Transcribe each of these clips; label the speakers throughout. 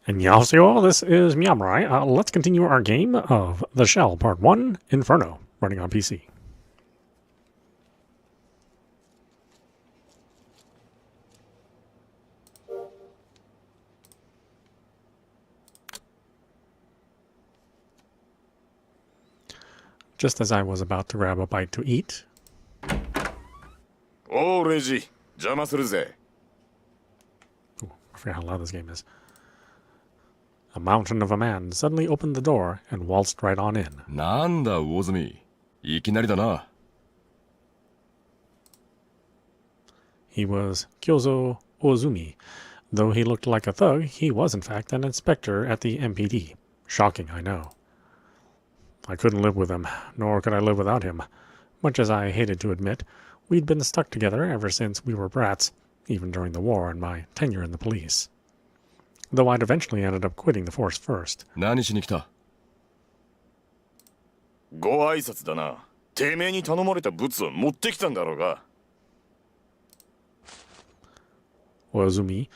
Speaker 1: Annyeonghaseyo, this is meowmurai. Let's continue our game of The Shell Part 1, Inferno, running on PC. Just as I was about to grab a bite to eat...
Speaker 2: Oh, Reggie, 邪魔するぜ.
Speaker 1: Ooh, I forgot how loud this game is. A mountain of a man suddenly opened the door and waltzed right on in.
Speaker 2: なんだ、魚住。いきなりだな。
Speaker 1: He was Kyozo Ozumi. Though he looked like a thug, he was in fact an inspector at the MPD. Shocking, I know. I couldn't live with him, nor could I live without him. Much as I hated to admit, we'd been stuck together ever since we were brats, even during the war and my tenure in the police. Though I'd eventually ended up quitting the force first.
Speaker 2: 何しに来た？ご挨拶だな。てめえに頼まれた物を持ってきたんだろうが。
Speaker 1: Ozumi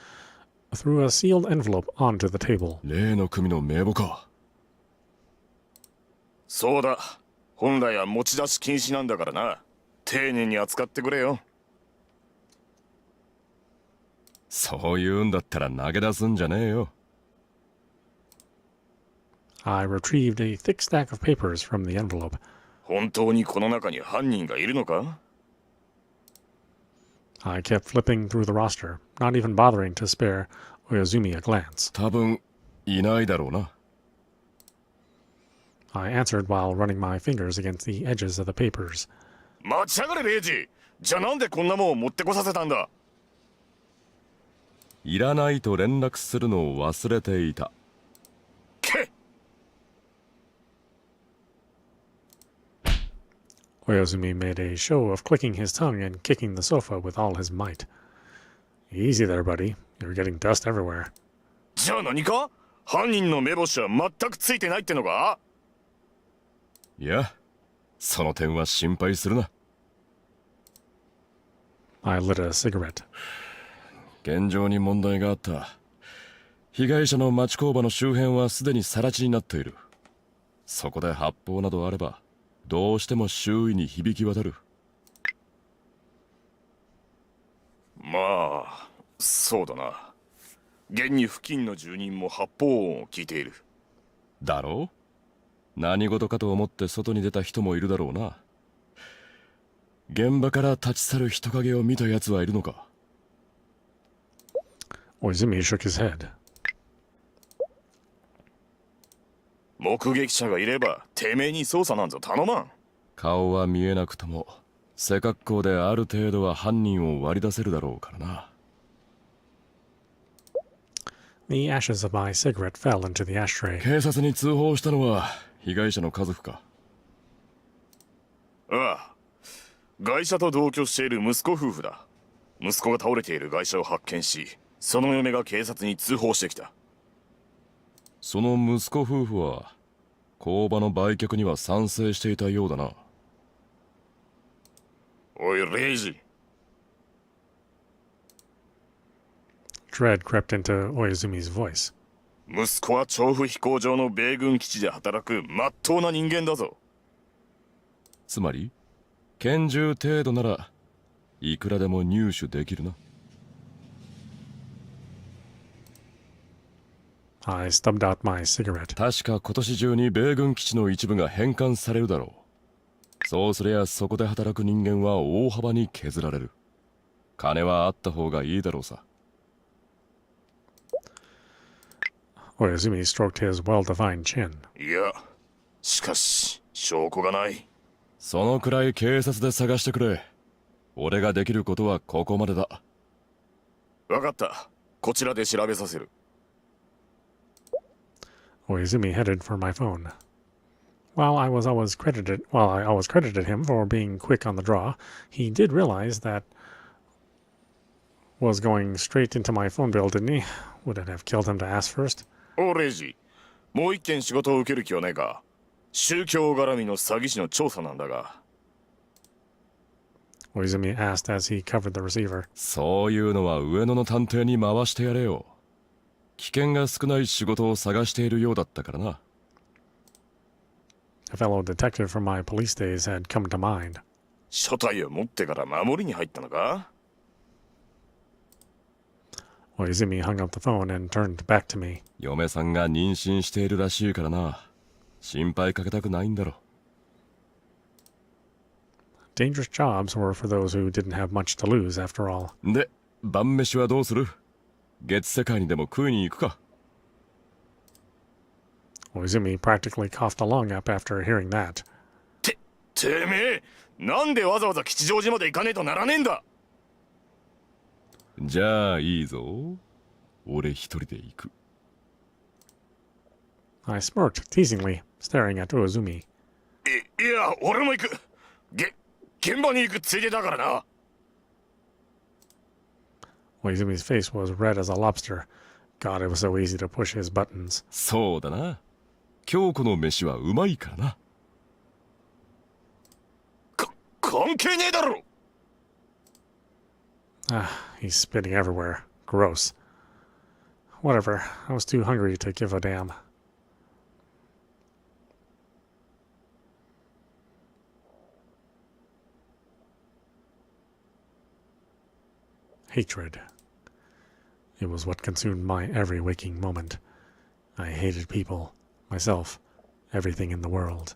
Speaker 1: threw a sealed envelope onto the table.
Speaker 2: 例の組の名簿か。そうだ。本来は持ち出し禁止なんだからな。丁寧に扱ってくれよ。そういうんだったら投げ出すんじゃねえよ。
Speaker 1: I retrieved a thick stack of papers from the envelope.
Speaker 2: 本当にこの中に犯人がいるのか？
Speaker 1: I kept flipping through the roster, not even bothering to spare Oyazumi a glance.
Speaker 2: 多分いないだろうな。
Speaker 1: I answered while running my fingers against the edges of the papers.
Speaker 2: 待ちやがれ、レイジ。じゃあなんでこんなもんを持ってこさせたんだ？いらないと連絡するのを忘れていた。けっ！
Speaker 1: Oyazumi made a show of clicking his tongue and kicking the sofa with all his might. Easy there, buddy. You're getting dust everywhere.
Speaker 2: じゃあ何か？犯人の目星は全くついてないってのか？いや、その点は心配するな。
Speaker 1: I lit a cigarette.
Speaker 2: 現状に問題があった。被害者の町工場の周辺はすでに更地になっている。そこで発砲などあれば、どうしても周囲に響き渡る。まあ、そうだな。現に付近の住人も発砲音を聞いている。だろう？何事かと思って外に出た人もいるだろうな。現場から立ち去る人影を見た奴はいるのか？
Speaker 1: Oyazumi shook his head.
Speaker 2: 目撃者がいれば、てめえに捜査なんぞ頼まん。顔は見えなくとも、背格好である程度は犯人を割り出せるだろうからな。
Speaker 1: The ashes of my cigarette fell into the ashtray.
Speaker 2: 警察に通報したのは被害者の家族か？ああ。外車と同居している息子夫婦だ。息子が倒れている外車を発見し、その嫁が警察に通報してきた。その息子夫婦は工場の売却には賛成していたようだな。おい、レイジ。
Speaker 1: Dread crept into Oyazumi's voice.
Speaker 2: 息子は調布飛行場の米軍基地で働く真っ当な人間だぞ。つまり拳銃程度ならいくらでも入手できるな。
Speaker 1: I stubbed out my cigarette.
Speaker 2: 確か今年中に米軍基地の一部が返還されるだろう。そうすりゃそこで働く人間は大幅に削られる。金はあった方がいいだろうさ。
Speaker 1: Oyazumi stroked his well-defined chin.
Speaker 2: いや、しかし証拠がない。そのくらい警察で探してくれ。俺ができることはここまでだ。わかった。こちらで調べさせる。
Speaker 1: Oyazumi headed for my phone. While I always credited him for being quick on the draw, he did realize that was going straight into my phone bill, didn't he? Would it have killed him to ask first?
Speaker 2: おレイジ、もう一件仕事を受ける気はないか？宗教絡みの詐欺師の調査なんだが。
Speaker 1: Oyazumi asked as he covered the receiver.
Speaker 2: そういうのは上野の探偵に回してやれよ。危険が少ない仕事を探しているようだったからな。
Speaker 1: A fellow detective from my police days had come to mind.
Speaker 2: 初体を持ってから守りに入ったのか？
Speaker 1: Oizumi hung up the phone and turned back to me.
Speaker 2: 嫁さんが妊娠しているらしいからな。心配かけたくないんだろ。
Speaker 1: Dangerous jobs were for those who didn't have much to lose, after all.
Speaker 2: で、晩飯はどうする？月世界にでも食いに行くか。
Speaker 1: Oizumi practically coughed a lung up after hearing that.
Speaker 2: てめえ、なんでわざわざ吉祥寺まで行かねえとならねえんだ。じゃあいいぞ。俺一人で行く。
Speaker 1: I smirked teasingly, staring at Oizumi.
Speaker 2: いや、俺も行く。現場に行くついでだからな。
Speaker 1: Oizumi's face was red as a lobster. God, it was so easy to push his buttons.
Speaker 2: そうだな。京子の飯はうまいからな。関係ねえだろ。
Speaker 1: Ah, he's spitting everywhere. Gross. Whatever, I was too hungry to give a damn. Hatred. It was what consumed my every waking moment. I hated people, myself, everything in the world,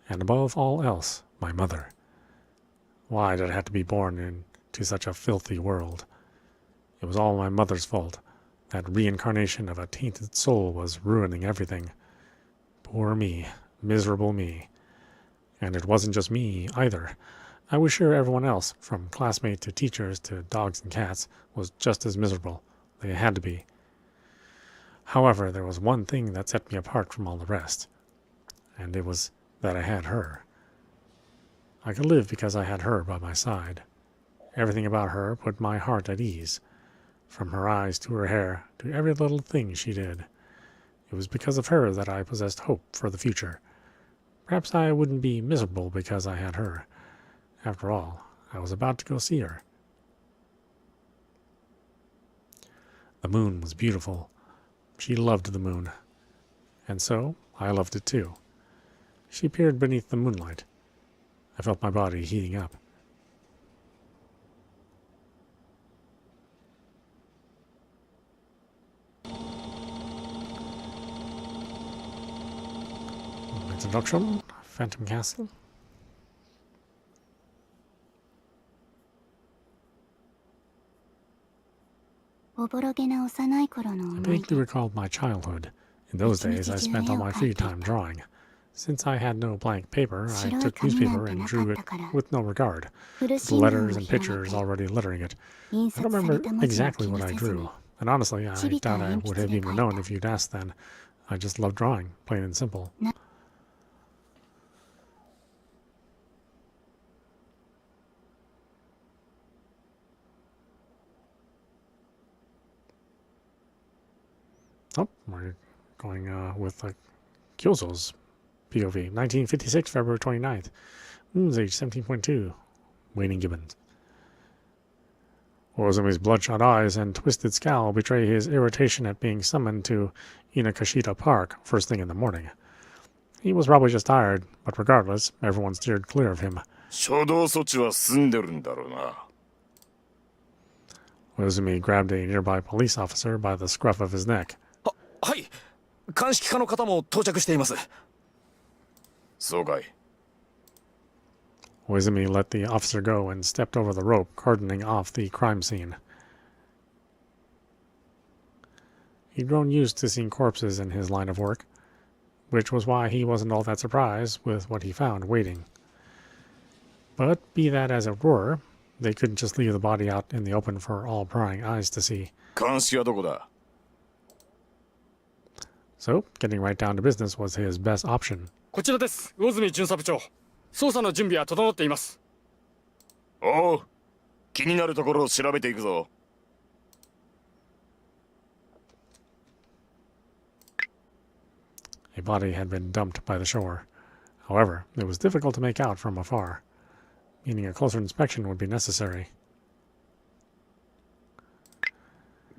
Speaker 1: and above all else, my mother. Why did I have to be born into such a filthy world? It was all my mother's fault. That reincarnation of a tainted soul was ruining everything. Poor me, miserable me. And it wasn't just me, either. I was sure everyone else, from classmates to teachers to dogs and cats, was just as miserable. They had to be. However, there was one thing that set me apart from all the rest, and it was that I had her. I could live because I had her by my side. Everything about her put my heart at ease, from her eyes to her hair to every little thing she did. It was because of her that I possessed hope for the future. Perhaps I wouldn't be miserable because I had her. After all, I was about to go see her. The moon was beautiful. She loved the moon. And so, I loved it too. She peered beneath the moonlight. I felt my body heating up. Introduction, Phantom Castle. I vaguely recalled my childhood. In those days, I spent all my free time drawing. Since I had no blank paper, I took newspaper and drew it with no regard, with letters and pictures already lettering it. I don't remember exactly what I drew, and honestly, I doubt I would have even known if you'd asked then. I just loved drawing, plain and simple. Oh, we're going with Kyozo's POV. 1956, February 29th. Moon's age 17.2. Waning Gibbons. Ozumi's bloodshot eyes and twisted scowl betray his irritation at being summoned to Inakashita Park first thing in the morning. He was probably just tired, but regardless, everyone steered clear of him. Ozumi grabbed a nearby police officer by the scruff of his neck.
Speaker 2: はい、鑑識課の方も到着しています。そうかい。
Speaker 1: Oizumi let the officer go and stepped over the rope, cordoning off the crime scene. He'd grown used to seeing corpses in his line of work, which was why he wasn't all that surprised with what he found waiting. But be that as it were, they couldn't just leave the body out in the open for all prying eyes to see. 鑑識はどこだ? So, getting right down to business was his best option.
Speaker 3: こちらです、魚住巡査部長。捜査の準備は整っています。
Speaker 2: おう、気になるところを調べていくぞ。
Speaker 1: A body had been dumped by the shore. However, it was difficult to make out from afar, meaning a closer inspection would be necessary.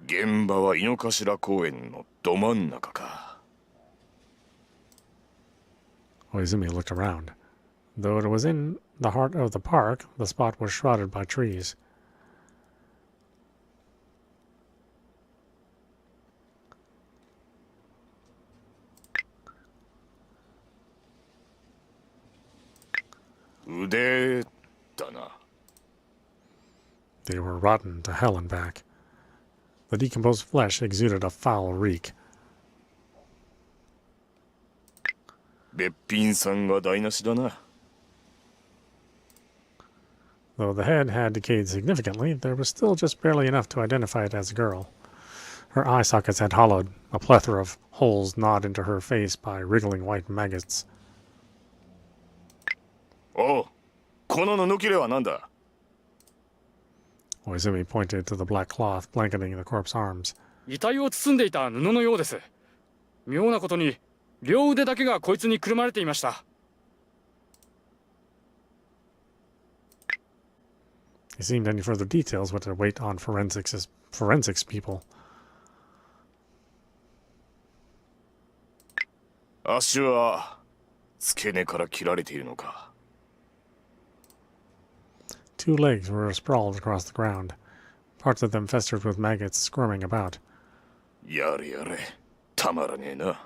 Speaker 2: 現場は井の頭公園のど真ん中か。
Speaker 1: Oizumi looked around. Though it was in the heart of the park, the spot was shrouded by trees.
Speaker 2: Udeだな。
Speaker 1: They were rotten to hell and back. The decomposed flesh exuded a foul reek.
Speaker 2: べっぴんさんが台無しだな。
Speaker 1: Though the head had decayed significantly, there was still just barely enough to identify it as a girl. Her eye sockets had hollowed, a plethora of holes gnawed into her face by wriggling white maggots.
Speaker 2: おう、この布切れは何だ。
Speaker 1: Oizumi pointed to the black cloth blanketing the corpse's arms.
Speaker 3: 遺体を包んでいた布のようです。妙なことに両腕だけがこいつにくるまれていました。
Speaker 1: He seemed any further details would await on forensics people.
Speaker 2: 足は付け根から切られているのか。
Speaker 1: Two legs were sprawled across the ground, parts of them festered with maggots squirming about.
Speaker 2: やれやれ、たまらねえな。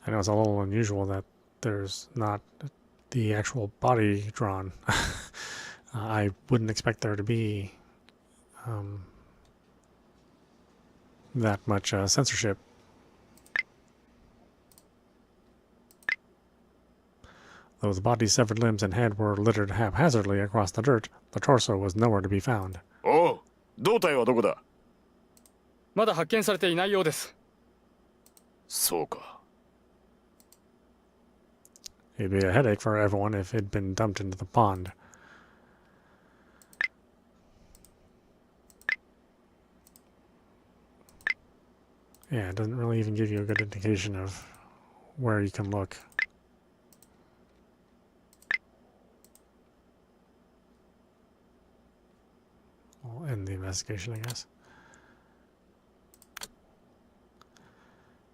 Speaker 1: I know it's a little unusual that there's not the actual body drawn. I wouldn't expect there to be that much censorship. Though the body's severed limbs and head were littered haphazardly across the dirt, the torso was nowhere to be found.
Speaker 2: おう、胴体はどこだ。
Speaker 3: まだ発見されていないようです。
Speaker 2: そうか。
Speaker 1: It'd be a headache for everyone if it'd been dumped into the pond. Yeah, it doesn't really even give you a good indication of where you can look. We'll end the investigation, I guess.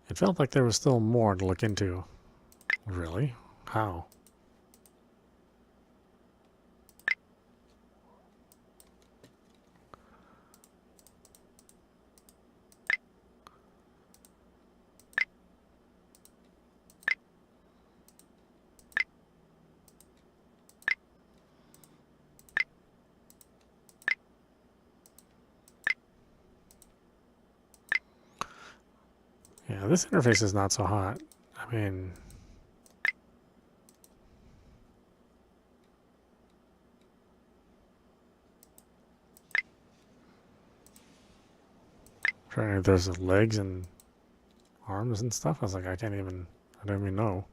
Speaker 1: It felt like there was still more to look into. Really? How? Yeah, this interface is not so hot. I mean... Trying if there's legs and arms and stuff. I was like, I don't even know.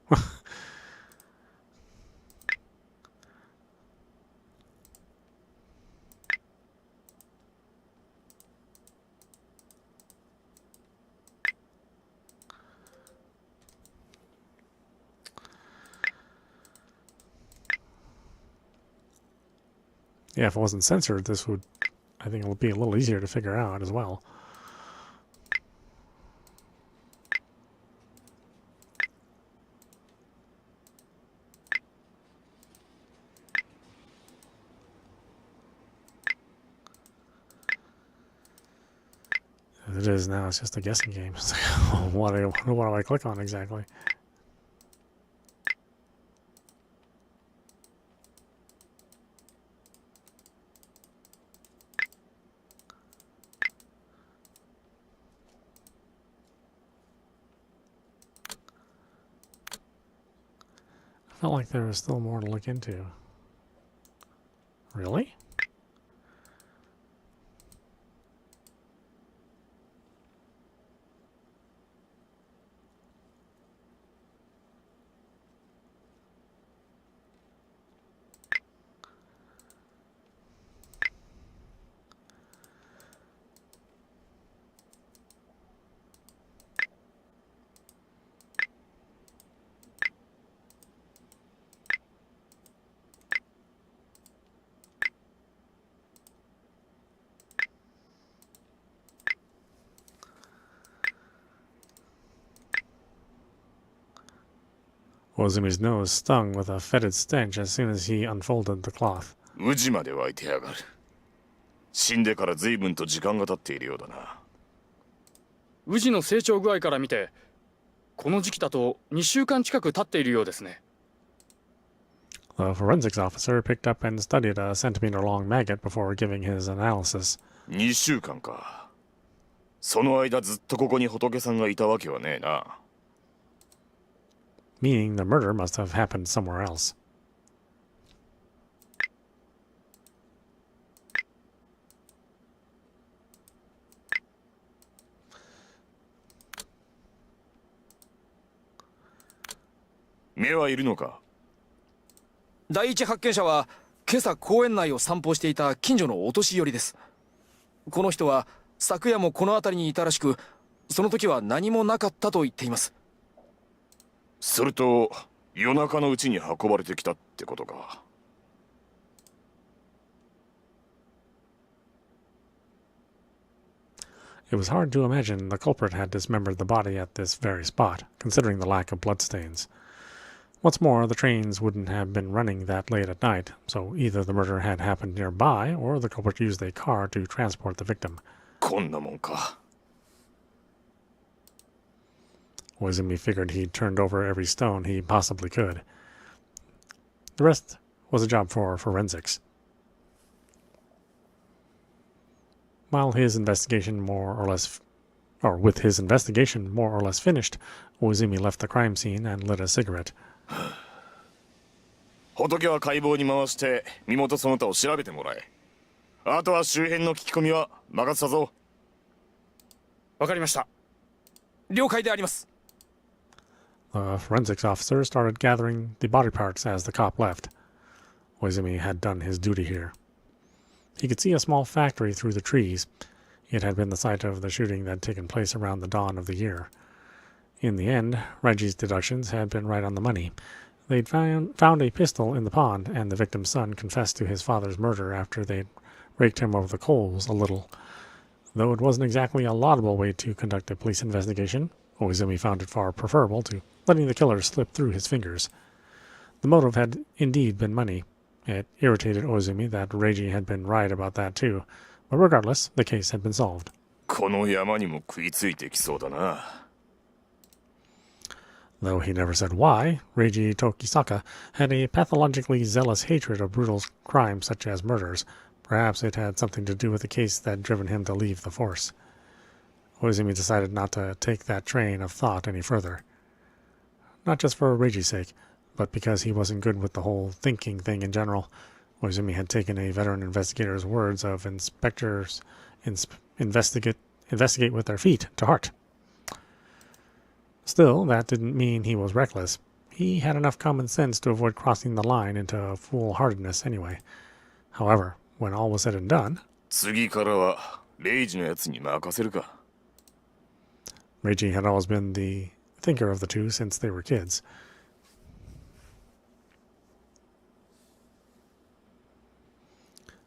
Speaker 1: Yeah, if it wasn't censored, this would, I think it would be a little easier to figure out as well. As it is now, it's just a guessing game. It's like, what do I click on exactly? I felt like there was still more to look into. Really? Ozumi's nose stung with a fetid stench as soon as he unfolded the cloth.
Speaker 2: 宇治まで湧いてやがる。死んでから随分と時間が経っているようだな。
Speaker 3: 宇治の成長具合から見て、この時期だと2週間近く経っているようですね。
Speaker 1: The forensics officer picked up and studied a centimeter-long maggot before giving his analysis.
Speaker 2: 2週間か。その間ずっとここに仏さんがいたわけはねえな。
Speaker 1: Meaning the murder must have happened somewhere else.
Speaker 2: 目はいるのか？
Speaker 4: 第一発見者は今朝公園内を散歩していた近所のお年寄りです。この人は昨夜もこの辺りにいたらしく、その時は何もなかったと言っています。
Speaker 2: すると夜中のうちに運ばれてきたってことか。
Speaker 1: It was hard to imagine the culprit had dismembered the body at this very spot, considering the lack of bloodstains. What's more, the trains wouldn't have been running that late at night, so either the murder had happened nearby, or the culprit used a car to transport the victim.
Speaker 2: こんなもんか。
Speaker 1: Oizumi figured he'd turned over every stone he possibly could. The rest was a job for forensics. With his investigation more or less finished, Oizumi left the crime scene and lit a cigarette.
Speaker 2: 仏は解剖に回して身元その他を調べてもらえ。あとは周辺の聞き込みは任せたぞ。
Speaker 3: わかりました。
Speaker 4: 了解であります。
Speaker 1: The forensics officer started gathering the body parts as the cop left. Oizumi had done his duty here. He could see a small factory through the trees. It had been the site of the shooting that had taken place around the dawn of the year. In the end, Reggie's deductions had been right on the money. They'd found a pistol in the pond, and the victim's son confessed to his father's murder after they'd raked him over the coals a little. Though it wasn't exactly a laudable way to conduct a police investigation, Oizumi found it far preferable to letting the killer slip through his fingers. The motive had indeed been money. It irritated Oizumi that Reiji had been right about that too, but regardless, the case had been solved.
Speaker 2: この山にも食いついてきそうだな。
Speaker 1: Though he never said why, Reiji Tokisaka had a pathologically zealous hatred of brutal crimes such as murders. Perhaps it had something to do with the case that had driven him to leave the force. Oizumi decided not to take that train of thought any further. Not just for Reiji's sake, but because he wasn't good with the whole thinking thing in general. Oizumi had taken a veteran investigator's words of inspectors investigate with their feet to heart. Still, that didn't mean he was reckless. He had enough common sense to avoid crossing the line into foolhardiness anyway. However, when all was said and done,
Speaker 2: 次からはレイジのやつに任せるか。
Speaker 1: Reiji had always been the thinker of the two since they were kids.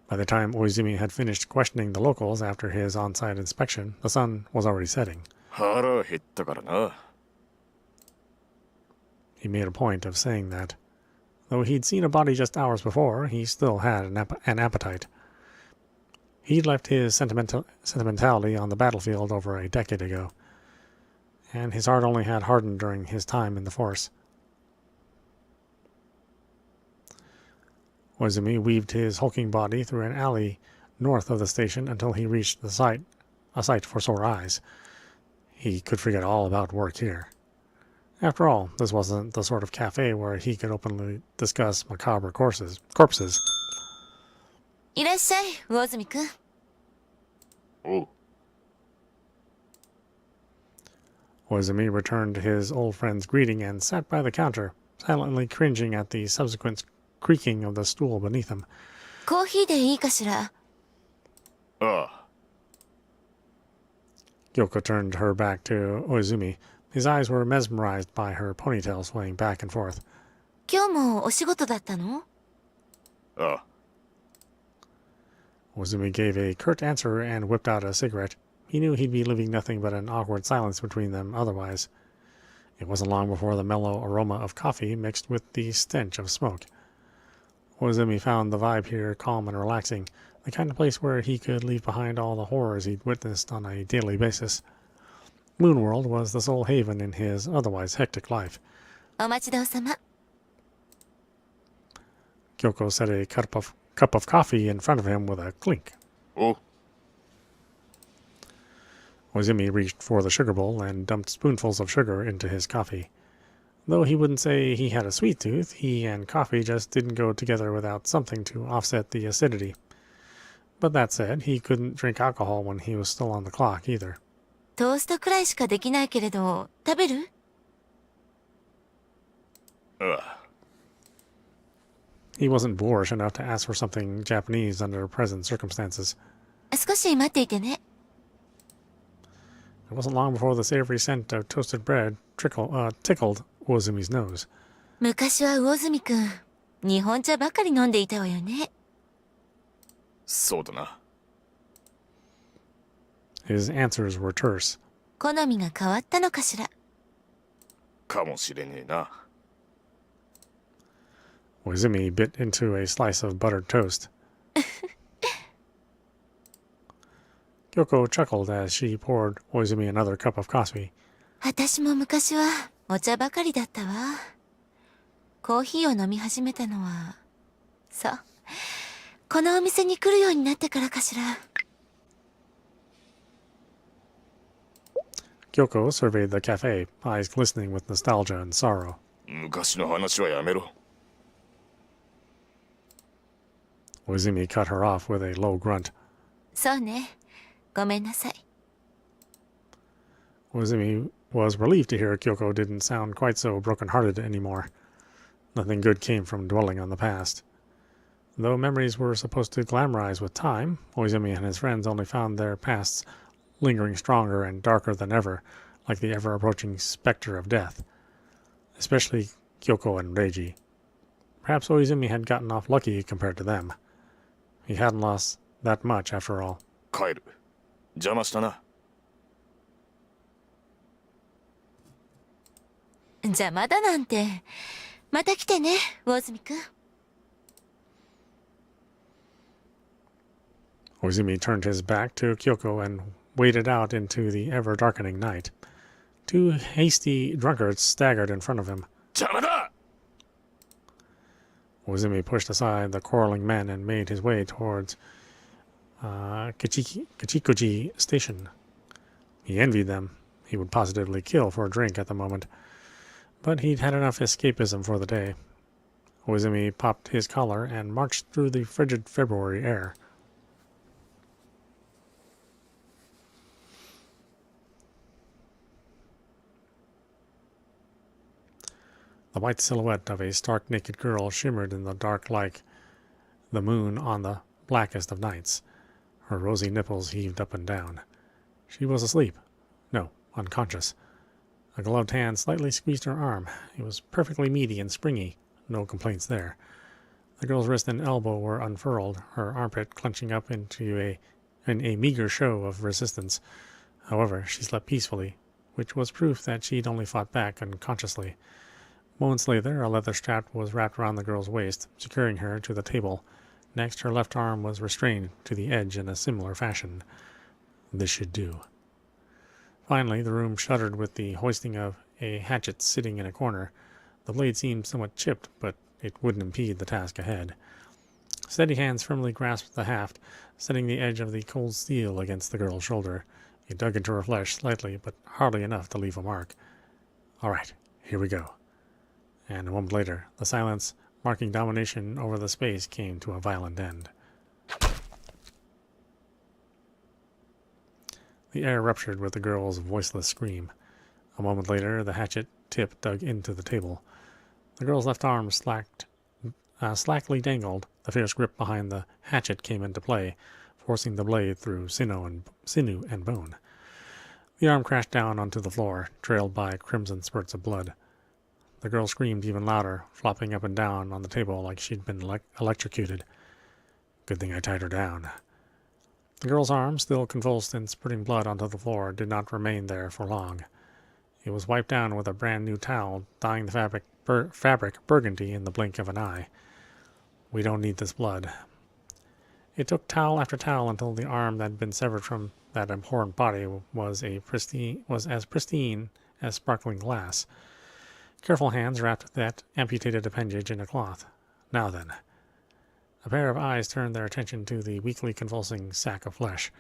Speaker 1: By the time Oizumi had finished questioning the locals after his on-site inspection, the sun was already setting.
Speaker 2: 腹減ったからな。
Speaker 1: He made a point of saying that. Though he'd seen a body just hours before, he still had an appetite. He'd left his sentimentality on the battlefield over a decade ago, and his heart only had hardened during his time in the force. Oizumi weaved his hulking body through an alley north of the station until he reached a sight for sore eyes. He could forget all about work here. After all, this wasn't the sort of cafe where he could openly discuss macabre corpses.
Speaker 5: いらっしゃい、魚住くん。
Speaker 2: おう。
Speaker 1: Oizumi returned his old friend's greeting and sat by the counter, silently cringing at the subsequent creaking of the stool beneath him.
Speaker 5: コーヒーでいいかしら。
Speaker 2: ああ。
Speaker 1: Gyoko turned her back to Oizumi. His eyes were mesmerized by her ponytail swaying back and forth.
Speaker 5: 今日もお仕事だったの？
Speaker 2: ああ。
Speaker 1: Oizumi gave a curt answer and whipped out a cigarette. He knew he'd be leaving nothing but an awkward silence between them otherwise. It wasn't long before the mellow aroma of coffee mixed with the stench of smoke. Ozumi found the vibe here calm and relaxing, the kind of place where he could leave behind all the horrors he'd witnessed on a daily basis. Moonworld was the sole haven in his otherwise hectic life.
Speaker 5: お待ちどうさま。
Speaker 1: Kyoko set a cup of coffee in front of him with a clink.
Speaker 2: お
Speaker 1: Ozumi reached for the sugar bowl and dumped spoonfuls of sugar into his coffee. Though he wouldn't say he had a sweet tooth, he and coffee just didn't go together without something to offset the acidity. But that said, he couldn't drink alcohol when he was still on the clock either.
Speaker 5: トーストくらいしかできないけれど、食べる？
Speaker 1: He wasn't boorish enough to ask for something Japanese under present circumstances.
Speaker 5: 少し待っていてね。
Speaker 1: It wasn't long before the savory scent of toasted bread tickled Ozumi's nose.
Speaker 5: 昔は魚住くん、日本茶ばかり飲んでいたわよね。
Speaker 2: そうだな。
Speaker 1: His answers were terse.
Speaker 5: 好みが変わったのかしら。
Speaker 2: かもしれねえな。
Speaker 1: Ozumi bit into a slice of buttered toast. Kyoko chuckled as she poured Ozumi another cup of coffee.
Speaker 5: 私も昔はお茶ばかりだったわ。コーヒーを飲み始めたのは、そう、このお店に来るようになってからかしら。
Speaker 1: Kyoko surveyed the cafe, eyes glistening with nostalgia and sorrow.
Speaker 2: 昔の話はやめろ。
Speaker 1: Ozumi cut her off with a low grunt.
Speaker 5: そうね、ごめんなさい。
Speaker 1: Ozumi was relieved to hear Kyoko didn't sound quite so broken-hearted anymore. Nothing good came from dwelling on the past. Though memories were supposed to glamorize with time, Ozumi and his friends only found their pasts lingering stronger and darker than ever, like the ever-approaching specter of death. Especially Kyoko and Reiji. Perhaps Ozumi had gotten off lucky compared to them. He hadn't lost that much after all.
Speaker 2: 帰る。邪魔したな。
Speaker 5: 邪魔だなんて。また来てね、魚住くん。
Speaker 1: Ozumi turned his back to Kyoko and waded out into the ever-darkening night. Two hasty drunkards staggered in front of him.
Speaker 2: 邪魔だ
Speaker 1: Ozumi pushed aside the quarreling men and made his way towards Kichikuji Station. He envied them. He would positively kill for a drink at the moment. But he'd had enough escapism for the day. Ozumi popped his collar and marched through the frigid February air. The white silhouette of a stark naked girl shimmered in the dark like the moon on the blackest of nights. Her rosy nipples heaved up and down. She was asleep. No, unconscious. A gloved hand slightly squeezed her arm. It was perfectly meaty and springy. No complaints there. The girl's wrist and elbow were unfurled, her armpit clenching up into a meager show of resistance. However, she slept peacefully, which was proof that she'd only fought back unconsciously. Moments later, a leather strap was wrapped around the girl's waist, securing her to the table. Next, her left arm was restrained to the edge in a similar fashion. This should do. Finally, the room shuddered with the hoisting of a hatchet sitting in a corner. The blade seemed somewhat chipped, but it wouldn't impede the task ahead. Steady hands firmly grasped the haft, setting the edge of the cold steel against the girl's shoulder. It dug into her flesh slightly, but hardly enough to leave a mark. All right, here we go. And a moment later, the silence marking domination over the space came to a violent end. The air ruptured with the girl's voiceless scream. A moment later, the hatchet tip dug into the table. The girl's left arm slackly dangled. The fierce grip behind the hatchet came into play, forcing the blade through sinew and bone. The arm crashed down onto the floor, trailed by crimson spurts of blood. The girl screamed even louder, flopping up and down on the table like she'd been electrocuted. Good thing I tied her down. The girl's arm, still convulsed and spurting blood onto the floor, did not remain there for long. It was wiped down with a brand new towel, dyeing the fabric burgundy in the blink of an eye. We don't need this blood. It took towel after towel until the arm that had been severed from that abhorrent body was as pristine as sparkling glass. Careful hands wrapped that amputated appendage in a cloth. Now then. A pair of eyes turned their attention to the weakly convulsing sack of flesh.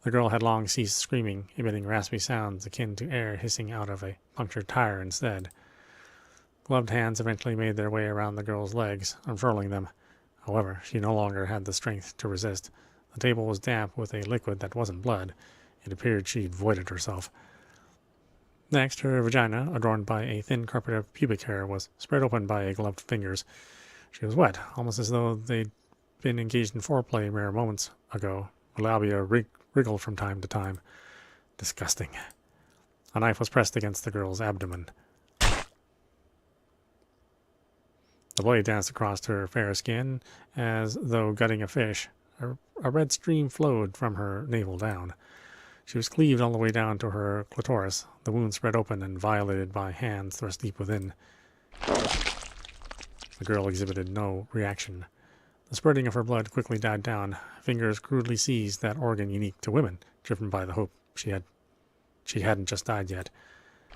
Speaker 1: The girl had long ceased screaming, emitting raspy sounds akin to air hissing out of a punctured tire instead. Gloved hands eventually made their way around the girl's legs, unfurling them. However, she no longer had the strength to resist. The table was damp with a liquid that wasn't blood. It appeared she'd voided herself. Next, her vagina, adorned by a thin carpet of pubic hair, was spread open by gloved fingers. She was wet, almost as though they'd been engaged in foreplay mere moments ago. Her labia wriggled from time to time. Disgusting. A knife was pressed against the girl's abdomen. The blade danced across her fair skin, as though gutting a fish. A red stream flowed from her navel down. She was cleaved all the way down to her clitoris, the wound spread open and violated by hands thrust deep within. The girl exhibited no reaction. The spurting of her blood quickly died down. Fingers crudely seized that organ unique to women, driven by the hope she hadn't just died yet.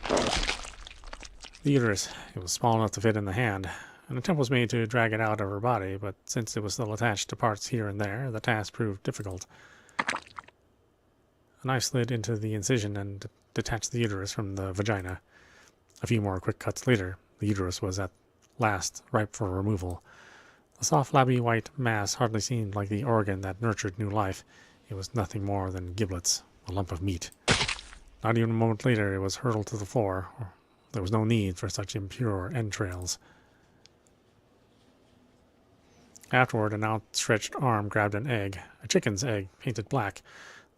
Speaker 1: The uterus. It was small enough to fit in the hand. An attempt was made to drag it out of her body, but since it was still attached to parts here and there, the task proved difficult. A knife slid into the incision and detached the uterus from the vagina. A few more quick cuts later, the uterus was at last ripe for removal. The soft, flabby white mass hardly seemed like the organ that nurtured new life. It was nothing more than giblets, a lump of meat. Not even a moment later, it was hurled to the floor. There was no need for such impure entrails. Afterward, an outstretched arm grabbed an egg, a chicken's egg, painted black.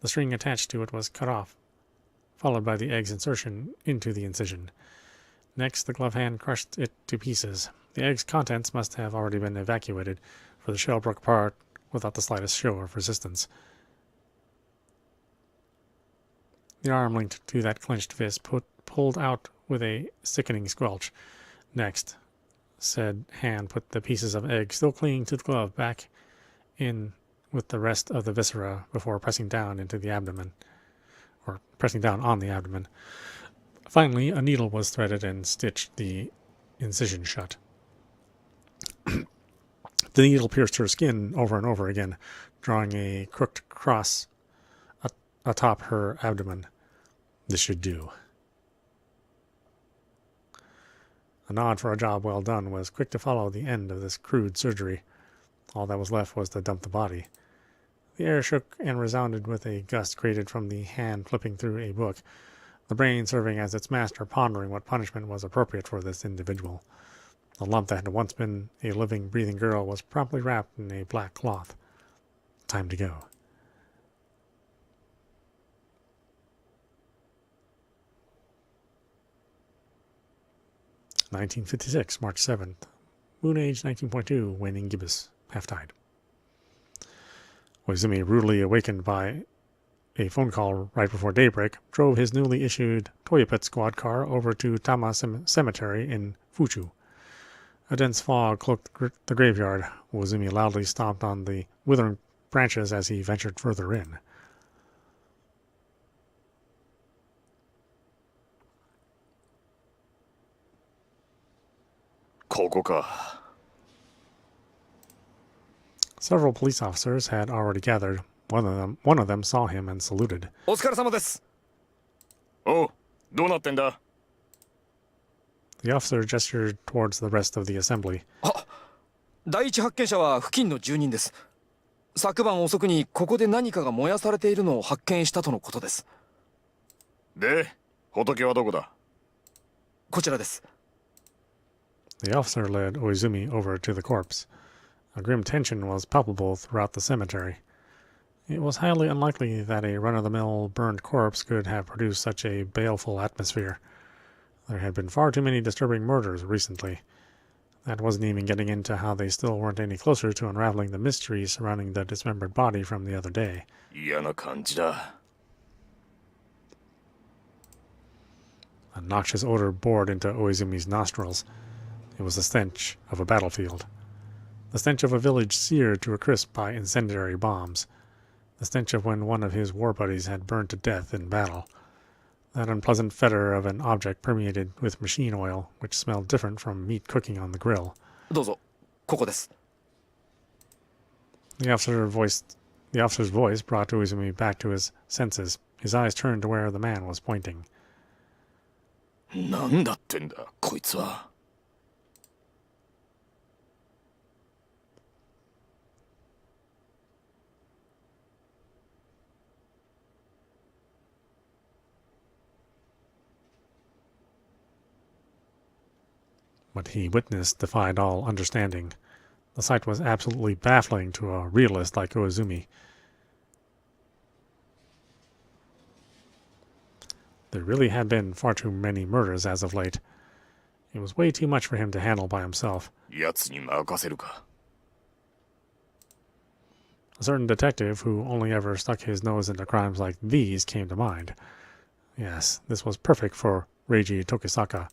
Speaker 1: The string attached to it was cut off, followed by the egg's insertion into the incision. Next, the glove hand crushed it to pieces. The egg's contents must have already been evacuated, for the shell broke apart without the slightest show of resistance. The arm linked to that clenched fist pulled out with a sickening squelch. Next, said hand put the pieces of egg still clinging to the glove back in with the rest of the viscera before pressing down on the abdomen. Finally, a needle was threaded and stitched the incision shut. The needle pierced her skin over and over again, drawing a crooked cross atop her abdomen. This should do. A nod for a job well done was quick to follow the end of this crude surgery. All that was left was to dump the body. The air shook and resounded with a gust created from the hand flipping through a book, the brain serving as its master, pondering what punishment was appropriate for this individual. The lump that had once been a living, breathing girl was promptly wrapped in a black cloth. Time to go. (1956) March 7th. Moon age 19.2, waning gibbous, half-tide. Koizumi, rudely awakened by a phone call right before daybreak, drove his newly issued Toyopet squad car over to Tama Cemetery in Fuchu. A dense fog cloaked the graveyard. Koizumi loudly stomped on the withering branches as he ventured further in. Several police officers had already gathered. One of them saw him and saluted.
Speaker 4: お疲れ様です。
Speaker 2: おう、どうなってんだ?
Speaker 1: The officer gestured towards the rest of the assembly.
Speaker 4: 第一発見者は付近の住人です。昨晩遅くにここで何かが燃やされているのを発見したとのことです。
Speaker 2: で、仏はどこだ?
Speaker 4: こちらです。
Speaker 1: The officer led Koizumi over to the corpse. A grim tension was palpable throughout the cemetery. It was highly unlikely that a run-of-the-mill burned corpse could have produced such a baleful atmosphere. There had been far too many disturbing murders recently. That wasn't even getting into how they still weren't any closer to unraveling the mystery surrounding the dismembered body from the other day.
Speaker 2: 嫌な感じだ.
Speaker 1: A noxious odor bored into Oizumi's nostrils. It was the stench of a battlefield. The stench of a village seared to a crisp by incendiary bombs. The stench of when one of his war buddies had burned to death in battle. That unpleasant fettor of an object permeated with machine oil, which smelled different from meat cooking on the grill.
Speaker 4: どうぞ、ここです。
Speaker 1: The officer's voice brought Uizumi back to his senses. His eyes turned to where the man was pointing.
Speaker 2: なんだってんだこいつは。
Speaker 1: What he witnessed defied all understanding. The sight was absolutely baffling to a realist like Uizumi. There really had been far too many murders as of late. It was way too much for him to handle by himself.
Speaker 2: 奴に任せるか。
Speaker 1: A certain detective who only ever stuck his nose into crimes like these came to mind. Yes, this was perfect for Reiji Tokisaka.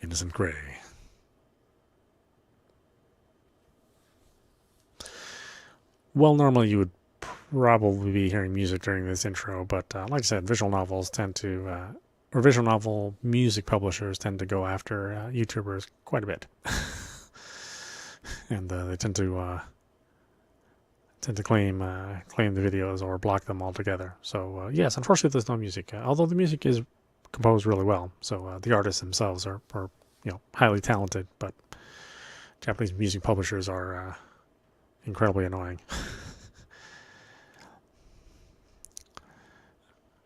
Speaker 1: Innocent Gray. Well, normally you would probably be hearing music during this intro, but like I said, visual novels tend to, or visual novel music publishers tend to go after YouTubers quite a bit. And they tend to claim the videos or block them altogether. So yes, unfortunately, there's no music. Although the music is composed really well, so the artists themselves are highly talented, but Japanese music publishers are incredibly annoying. I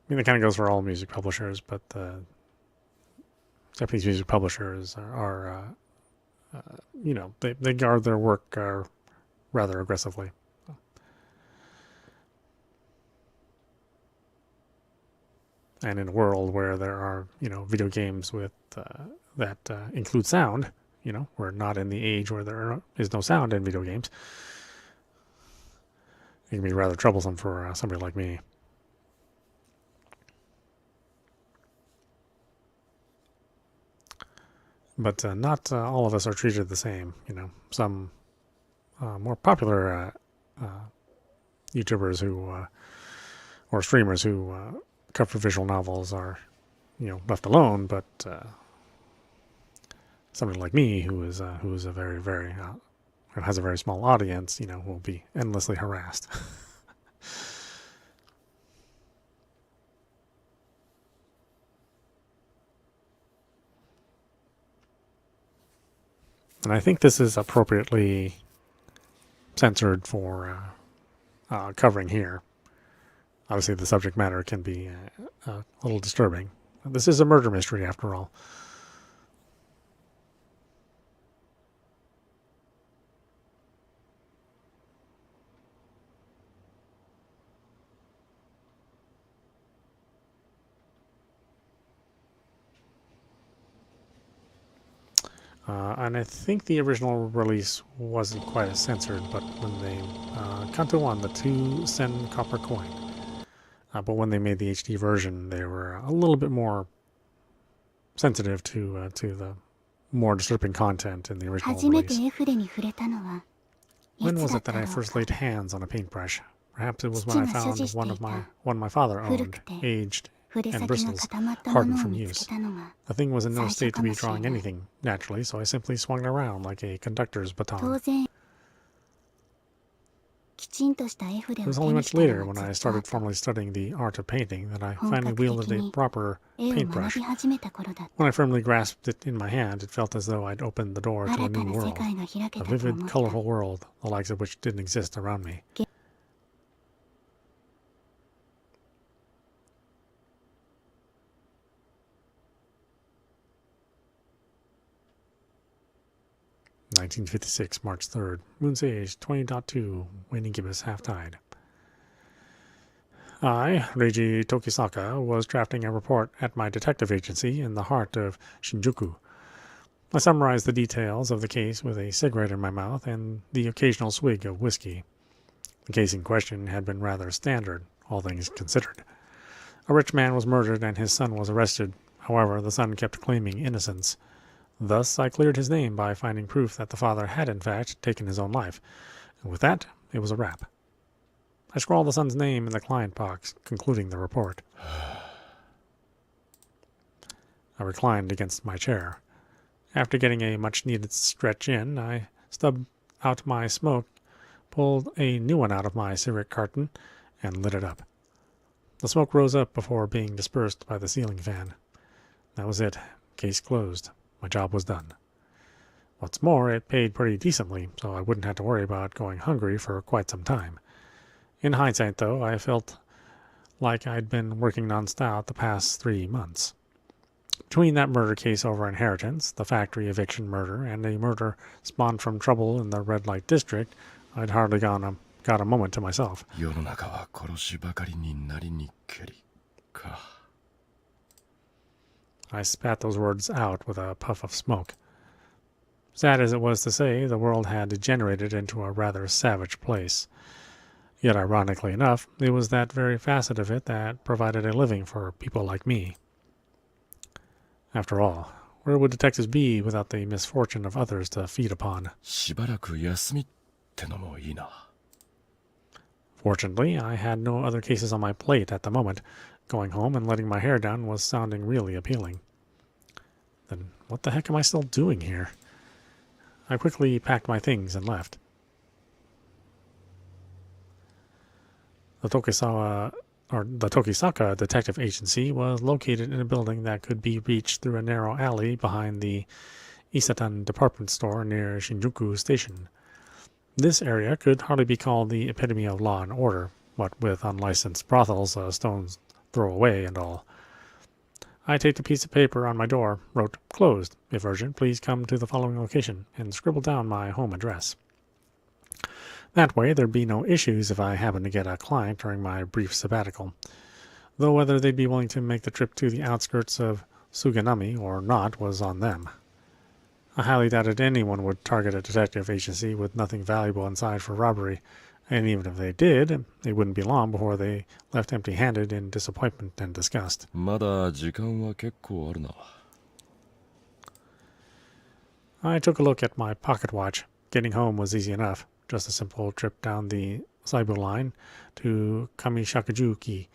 Speaker 1: mean, it kind of goes for all music publishers, but Japanese music publishers are they guard their work rather aggressively. And in a world where there are, video games with that include sound, we're not in the age where there is no sound in video games. It can be rather troublesome for somebody like me. But not all of us are treated the same. Some more popular YouTubers or streamers who cover visual novels are, left alone. But somebody like me, who is a very, very has a very small audience, will be endlessly harassed. And I think this is appropriately censored for covering here. Obviously, the subject matter can be a little disturbing. This is a murder mystery, after all. And I think the original release wasn't quite as censored, but when they Kanto won the 2 sen copper coin. But when they made the HD version, they were a little bit more sensitive to the more disturbing content in the original release. When was it that I first laid hands on a paintbrush? Perhaps it was when I found one my father owned, aged, and bristles hardened from use. The thing was in no state to be drawing anything, naturally, so I simply swung it around like a conductor's baton. It was only much later, when I started formally studying the art of painting, that I finally wielded a proper paintbrush. When I firmly grasped it in my hand, it felt as though I'd opened the door to a new world, a vivid, colorful world, the likes of which didn't exist around me. (1956) March 3rd. Moon's age 20.2. Waning gibbous half tide. I, Reiji Tokisaka, was drafting a report at my detective agency in the heart of Shinjuku. I summarized the details of the case with a cigarette in my mouth and the occasional swig of whiskey. The case in question had been rather standard, all things considered. A rich man was murdered and his son was arrested. However, the son kept claiming innocence. Thus, I cleared his name by finding proof that the father had in fact taken his own life. And with that, it was a wrap. I scrawled the son's name in the client box, concluding the report. I reclined against my chair. After getting a much-needed stretch in, I stubbed out my smoke, pulled a new one out of my cigarette carton, and lit it up. The smoke rose up before being dispersed by the ceiling fan. That was it. Case closed. My job was done. What's more, it paid pretty decently, so I wouldn't have to worry about going hungry for quite some time. In hindsight, though, I felt like I'd been working non-stop the past 3 months. Between that murder case over inheritance, the factory eviction murder, and a murder spawned from trouble in the red light district, I'd hardly got a moment to myself.
Speaker 2: 世の中は殺しばかりになりにけりか。
Speaker 1: I spat those words out with a puff of smoke. Sad as it was to say, the world had degenerated into a rather savage place. Yet ironically enough, it was that very facet of it that provided a living for people like me. After all, where would detectives be without the misfortune of others to feed upon?
Speaker 2: しばらく休みってのもいいな。
Speaker 1: Fortunately, I had no other cases on my plate at the moment. Going home and letting my hair down was sounding really appealing. Then what the heck am I still doing here? I quickly packed my things and left. The Tokisaka Detective Agency was located in a building that could be reached through a narrow alley behind the Isatan department store near Shinjuku Station. This area could hardly be called the epitome of law and order, what with unlicensed brothels, a stone's throw away and all. I taped a piece of paper on my door, wrote, "Closed. If urgent, please come to the following location," and scribbled down my home address. That way, there'd be no issues if I happened to get a client during my brief sabbatical. Though whether they'd be willing to make the trip to the outskirts of Suganami or not was on them. I highly doubted anyone would target a detective agency with nothing valuable inside for robbery, and even if they did, it wouldn't be long before they left empty-handed in disappointment and disgust.
Speaker 2: まだ時間は結構あるな。
Speaker 1: I took a look at my pocket watch. Getting home was easy enough. Just a simple trip down the Saibu line to Kamishakuji.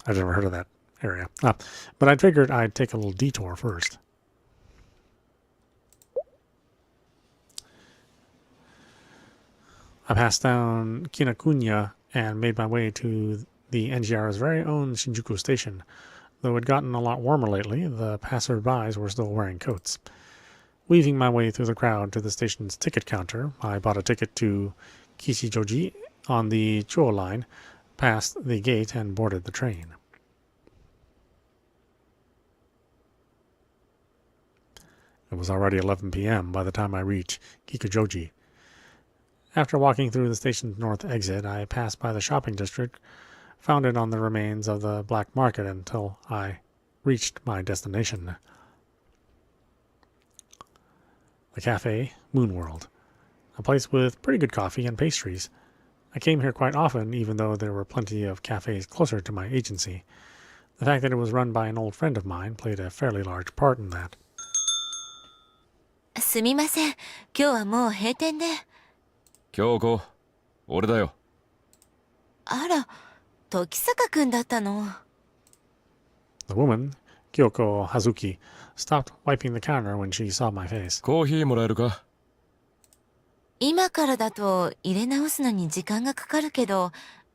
Speaker 1: I've never heard of that area. But I figured I'd take a little detour first. I passed down Kinakunya and made my way to the NGR's very own Shinjuku station. Though it had gotten a lot warmer lately, the passers-by were still wearing coats. Weaving my way through the crowd to the station's ticket counter, I bought a ticket to Kishijoji on the Chuo line, passed the gate, and boarded the train. It was already 11 p.m. by the time I reached Kikujoji. After walking through the station's north exit, I passed by the shopping district, founded on the remains of the black market until I reached my destination. The cafe, Moonworld. A place with pretty good coffee and pastries. I came here quite often, even though there were plenty of cafes closer to my agency. The fact that it was run by an old friend of mine played a fairly large part in that.
Speaker 5: すみません。今日はもう閉店で。
Speaker 2: 京子、俺だよ。
Speaker 5: あら、時坂くんだったの。
Speaker 1: The woman, Kyoko Hazuki, stopped wiping the counter when she saw my face.
Speaker 2: コーヒーもらえるか？
Speaker 5: 今からだと入れ直すのに時間がかかるけど、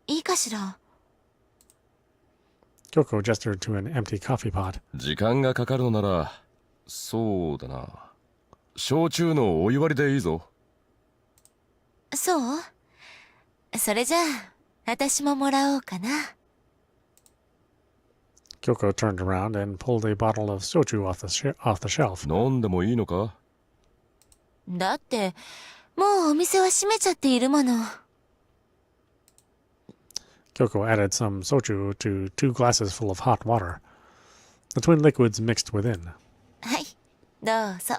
Speaker 5: いいかしら。
Speaker 1: Kyoko gestured to an empty coffee pot.
Speaker 2: 時間がかかるのなら、そうだな。焼酎のお湯割りでいいぞ。
Speaker 5: そう？それじゃあ、私ももらおうかな。
Speaker 1: Kyoko turned around and pulled a bottle of soju off the shelf.
Speaker 2: 飲んでもいいのか？
Speaker 5: だって、もうお店は閉めちゃっているもの。
Speaker 1: Kyoko added some soju to 2 glasses full of hot water. The twin liquids mixed within.
Speaker 5: はい、どうぞ。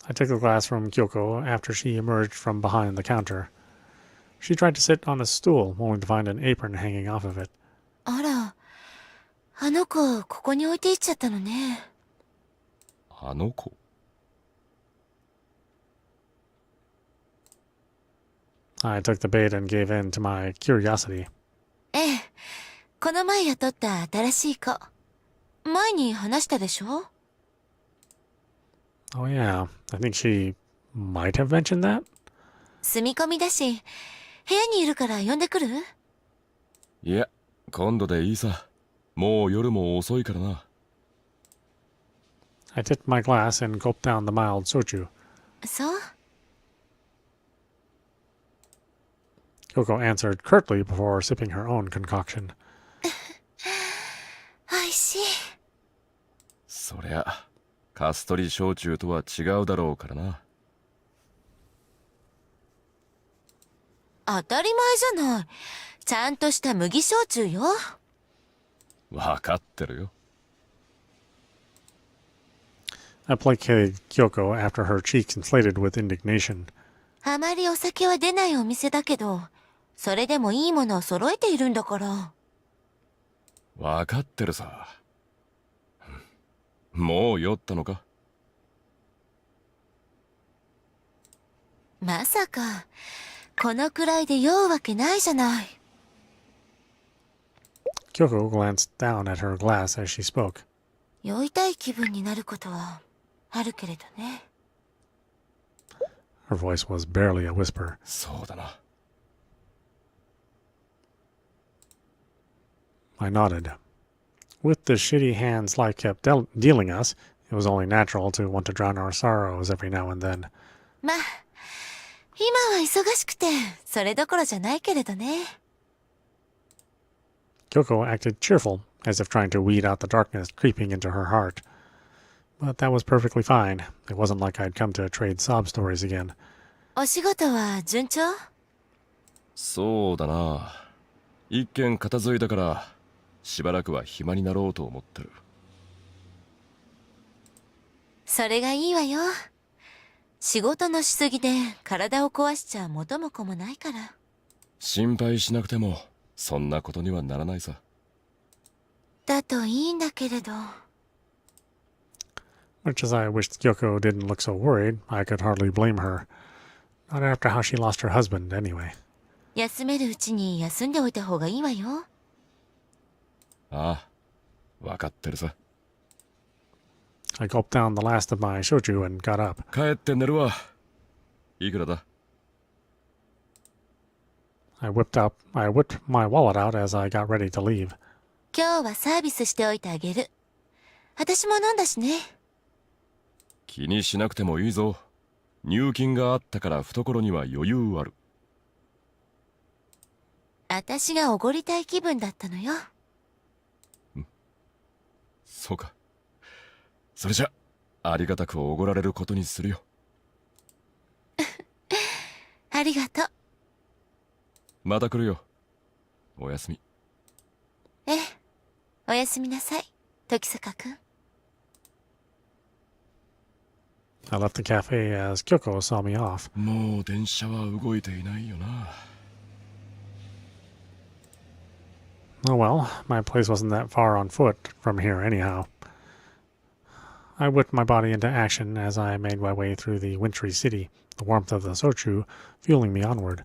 Speaker 1: I took the glass from Kyoko after she emerged from behind the counter. She tried to sit on a stool, only to find an apron hanging off of it.
Speaker 5: あら、あの子、ここに置いていっちゃったのね。
Speaker 2: あの子。
Speaker 1: I took the bait and gave in to my curiosity.
Speaker 5: ええ、この前雇った新しい子。前に話したでしょ？
Speaker 1: Oh yeah, I think she might have mentioned that.
Speaker 5: 住み込みだし、部屋にいるから呼んでくる？
Speaker 2: いや、今度でいいさ。もう夜も遅いからな。
Speaker 1: I tipped my glass and gulped down the mild soju.
Speaker 5: そう？
Speaker 1: Kyoko answered curtly before sipping her own concoction.
Speaker 5: おいしい。
Speaker 2: そりゃ、カストリ焼酎とは違うだろうからな。
Speaker 5: 当たり前じゃない。ちゃんとした麦焼酎よ。
Speaker 2: わかってるよ。
Speaker 1: I placated Kyoko after her cheeks inflated with indignation.
Speaker 5: あまりお酒は出ないお店だけど、それでもいいものを揃えているんだから。
Speaker 2: わかってるさ。もう酔ったのか？
Speaker 5: まさか、このくらいで酔うわけないじゃない。
Speaker 1: Kyoko glanced down at her glass as she spoke.
Speaker 5: 酔いたい気分になることはあるけれどね。
Speaker 1: Her voice was barely a whisper.
Speaker 2: そうだな。
Speaker 1: I nodded. With the shitty hands life kept dealing us, it was only natural to want to drown our sorrows every now and then.
Speaker 5: まあ、今は忙しくて、それどころじゃないけれどね。
Speaker 1: Kyoko acted cheerful, as if trying to weed out the darkness creeping into her heart. But that was perfectly fine. It wasn't like I'd come to trade sob stories again.
Speaker 5: お仕事は順調？
Speaker 2: そうだな。一件片付いたから、しばらくは暇になろうと思ってる。
Speaker 5: それがいいわよ。仕事のしすぎで体を壊しちゃ元も子もないから。
Speaker 2: 心配しなくても、そんなことにはならないさ。
Speaker 5: だといいんだけれど。
Speaker 1: Much as I wished Kyoko didn't look so worried, I could hardly blame her. Not after how she lost her husband, anyway.
Speaker 5: 休めるうちに休んでおいた方がいいわよ。
Speaker 2: ああ、わかってるさ。
Speaker 1: I gulped down the last of my shochu and got up.
Speaker 2: 帰って寝るわ。いくらだ？
Speaker 1: I whipped my wallet out as I got ready to leave.
Speaker 5: 今日はサービスしておいてあげる。私も飲んだしね。
Speaker 2: 気にしなくてもいいぞ。入金があったから懐には余裕ある。
Speaker 5: 私がおごりたい気分だったのよ。
Speaker 2: そうか。それじゃ、ありがたくおごられることにするよ。
Speaker 5: ありがとう。
Speaker 2: また来るよ。おやすみ。
Speaker 5: ええ、おやすみなさい、時坂くん。
Speaker 1: I left the cafe as Kyoko saw me off.
Speaker 2: もう電車は動いていないよな。
Speaker 1: Oh well, my place wasn't that far on foot from here anyhow. I whipped my body into action as I made my way through the wintry city, the warmth of the sochu fueling me onward.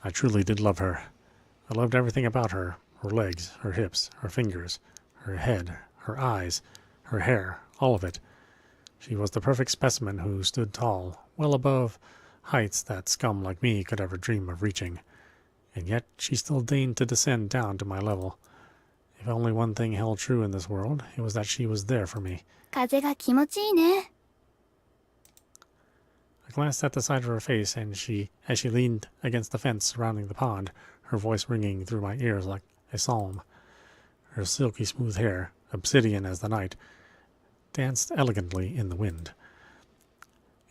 Speaker 1: I truly did love her. I loved everything about her, her legs, her hips, her fingers, her head, her eyes, her hair, all of it. She was the perfect specimen who stood tall, well above heights that scum like me could ever dream of reaching. And yet she still deigned to descend down to my level. If only one thing held true in this world, it was that she was there for me.
Speaker 6: 風が気持ちいいね。
Speaker 1: I glanced at the side of her face, and as she leaned against the fence surrounding the pond, her voice ringing through my ears like a psalm. Her silky smooth hair, obsidian as the night, danced elegantly in the wind.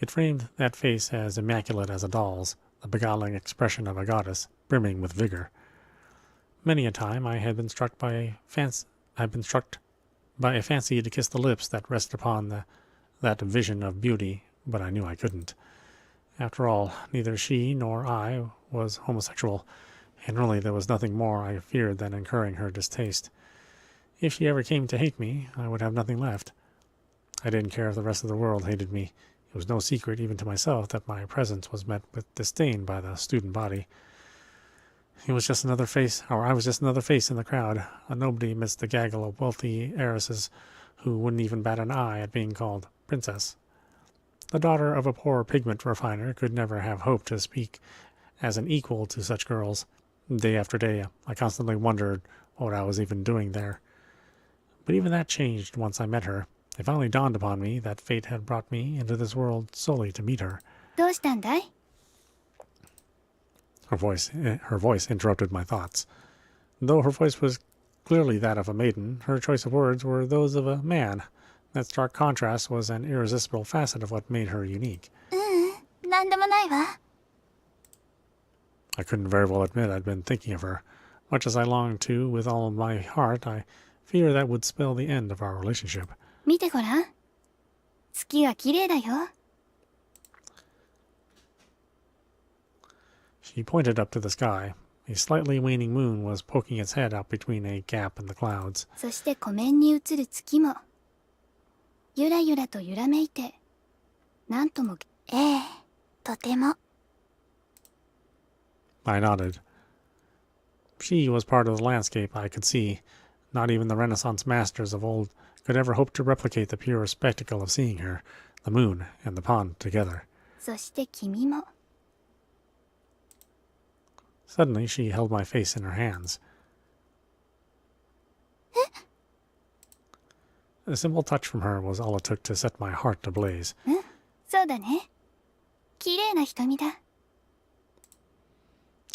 Speaker 1: It framed that face as immaculate as a doll's, the beguiling expression of a goddess, brimming with vigor. Many a time I had been struck by a fancy to kiss the lips that rested upon that vision of beauty, but I knew I couldn't. After all, neither she nor I was homosexual, and really there was nothing more I feared than incurring her distaste. If she ever came to hate me, I would have nothing left. I didn't care if the rest of the world hated me. It was no secret even to myself that my presence was met with disdain by the student body. I was just another face in the crowd, a nobody amidst the gaggle of wealthy heiresses who wouldn't even bat an eye at being called princess. The daughter of a poor pigment refiner could never have hoped to speak as an equal to such girls. Day after day, I constantly wondered what I was even doing there. But even that changed once I met her. It finally dawned upon me that fate had brought me into this world solely to meet her.
Speaker 6: どうしたんだい?
Speaker 1: Her voice interrupted my thoughts. Though her voice was clearly that of a maiden, her choice of words were those of a man. That stark contrast was an irresistible facet of what made her unique.
Speaker 6: なんでもないわ。
Speaker 1: I couldn't very well admit I'd been thinking of her. Much as I longed to, with all of my heart, I fear that would spell the end of our relationship.
Speaker 6: 見てごらん。月が綺麗だよ。
Speaker 1: She pointed up to the sky. A slightly waning moon was poking its head out between a gap in the clouds.
Speaker 6: そして湖面に映る月も。ゆらゆらと揺らめいて。なんとも。ええ、とても。
Speaker 1: I nodded. She was part of the landscape I could see. Not even the Renaissance masters of old could ever hope to replicate the pure spectacle of seeing her, the moon and the pond together.
Speaker 6: そして君も。
Speaker 1: Suddenly she held my face in her hands. A simple touch from her was all it took to set my heart ablaze.
Speaker 6: そうだね。綺麗な瞳だ。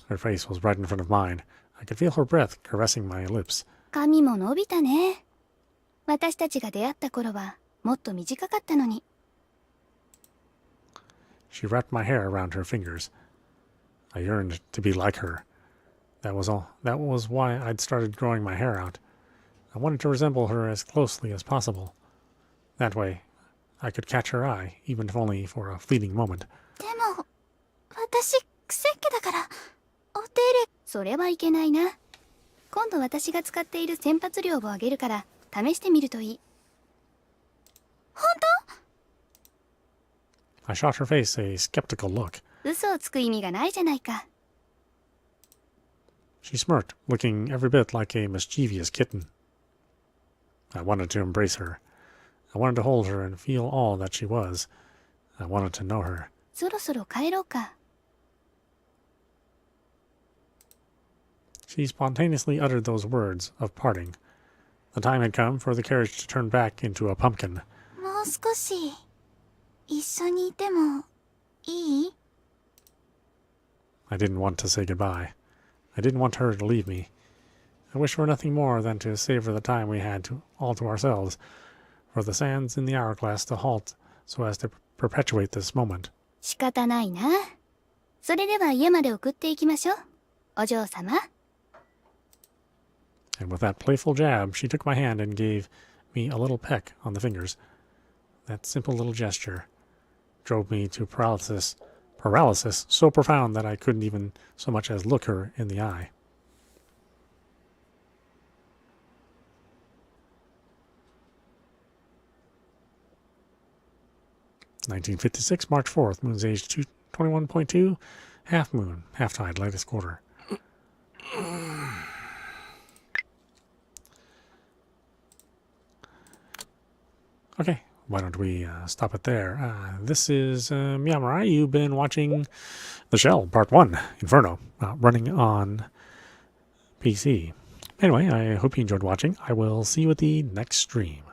Speaker 1: Her face was right in front of mine. I could feel her breath caressing my lips.
Speaker 6: 髪も伸びたね。私たちが出会った頃はもっと短かったのに。
Speaker 1: She wrapped my hair around her fingers. I yearned to be like her. That was all. That was why I'd started growing my hair out. I wanted to resemble her as closely as possible. That way, I could catch her eye, even if only for a fleeting moment.
Speaker 6: でも、私、癖っ気だから、お手入れ。それはいけないな。今度私が使っている洗髪料をあげるから、試してみるといい。本当?
Speaker 1: I shot her face a skeptical look.
Speaker 6: 嘘をつく意味がないじゃないか。
Speaker 1: She smirked, looking every bit like a mischievous kitten. I wanted to embrace her. I wanted to hold her and feel all that she was. I wanted to know her.
Speaker 6: そろそろ帰ろうか。
Speaker 1: She spontaneously uttered those words of parting. The time had come for the carriage to turn back into a pumpkin.
Speaker 6: もう少し、一緒にいてもいい?
Speaker 1: I didn't want to say goodbye. I didn't want her to leave me. I wished for nothing more than to savor the time we had all to ourselves, for the sands in the hourglass to halt so as to perpetuate this moment.
Speaker 6: 仕方ないな。それでは家まで送っていきましょう。お嬢様。
Speaker 1: And with that playful jab, she took my hand and gave me a little peck on the fingers. That simple little gesture drove me to paralysis so profound that I couldn't even so much as look her in the eye. (1956) March 4th, moon's age 21.2, half moon, half tide, latest quarter. Okay, why don't we stop it there? This is meowmurai. You've been watching The Shell, Part 1, Inferno, running on PC. Anyway, I hope you enjoyed watching. I will see you at the next stream.